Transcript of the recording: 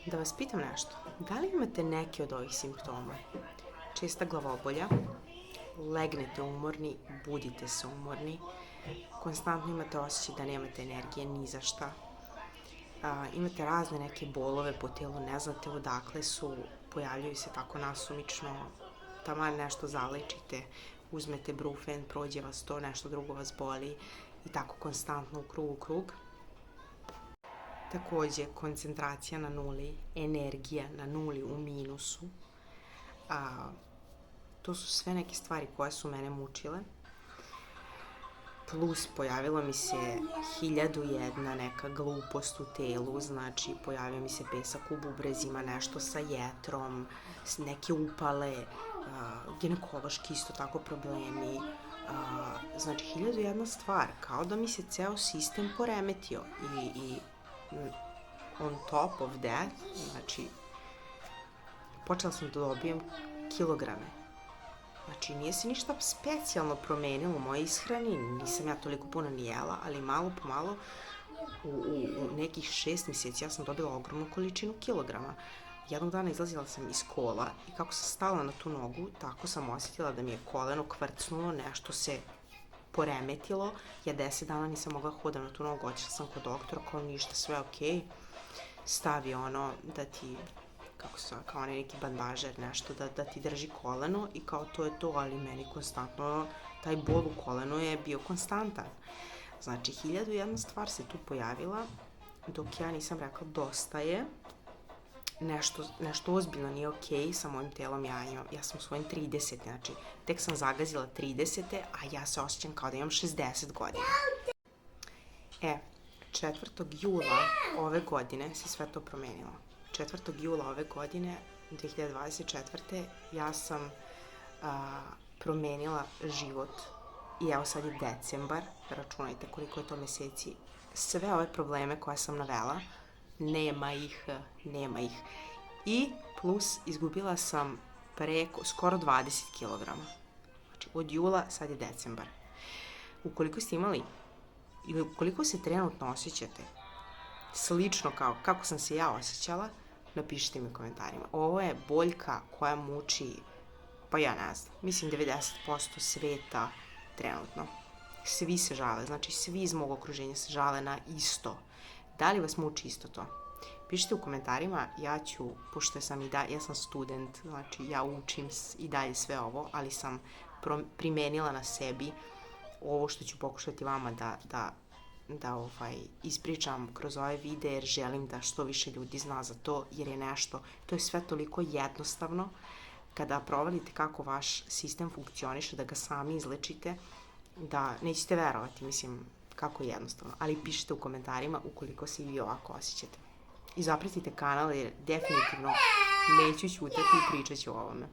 Da vas pitam nešto. Da li imate neke od ovih simptoma? Česta glavobolja, legnete umorni, budite se umorni, konstantno imate osjećaj da nemate energije ni za šta, imate razne neke bolove po telu, ne znate odakle su, pojavljaju se tako nasumično, taman nešto zalečite, uzmete brufen, prođe vas to, nešto drugo vas boli i tako konstantno u krug. Takođe, koncentracija na nuli, energija na nuli, u minusu. To su sve neke stvari koje su mene mučile. Plus, pojavilo mi se 1001 neka glupost u telu, znači pojavio mi se pesak u bubrezima, nešto sa jetrom, neke upale, ginekološki isto tako problemi. Znači, 1001 stvar, kao da mi se ceo sistem poremetio i on top of that, znači, počela sam da dobijem kilograme. Znači, nije se ništa specijalno promenilo u mojoj ishrani, nisam ja toliko puno ni jela, ali malo po malo, u nekih 6 meseci ja sam dobila ogromnu količinu kilograma. Jednog dana izlazila sam iz kola i kako sam stala na tu nogu, tako sam osjetila da mi je koleno kvrcnulo, nešto se poremetilo. Ja 10 dana nisam mogla hodam na tu nogu, otišla sam kod doktora, kao ništa, sve okej. Stavi ono da ti, kako se kao onaj neki bandažer, nešto da ti drži koleno i kao to je to, ali meni konstantno, taj bol u kolenu je bio konstantan. Znači, 1001 stvar se tu pojavila, dok ja nisam rekla dosta je, nešto ozbiljno nije okej sa mojim telom, ja sam u svojim 30, znači, tek sam zagazila 30, a ja se osjećam kao da imam 60 godina. 4. jula ove godine se sve to promenilo. 4. jula ove godine, 2024. ja sam promenila život i evo sad je decembar, računajte koliko je to meseci. Sve ove probleme koje sam navela, nema ih. I plus izgubila sam skoro 20 kilograma. Znači od jula sad je decembar. Ukoliko ste imali ili ukoliko se trenutno osjećate slično kao kako sam se ja osjećala, napišite mi u komentarima. Ovo je boljka koja muči, pa ja ne znam, mislim 90% sveta trenutno. Svi se žale, znači svi iz mog okruženja se žale na isto. Da li vas muči isto to? Pišite u komentarima, ja ću, pošto ja sam student, znači ja učim i dalje sve ovo, ali sam primenila na sebi ovo što ću pokušati vama da ispričam kroz ove videe, jer želim da što više ljudi zna za to, jer je nešto, to je sve toliko jednostavno, kada provalite kako vaš sistem funkcioniše, da ga sami izlečite, da nećete verovati, mislim, kako je jednostavno, ali pišite u komentarima ukoliko se i vi ovako osjećate. I zapratite kanal, jer definitivno neću ćutati i pričat ću o ovome.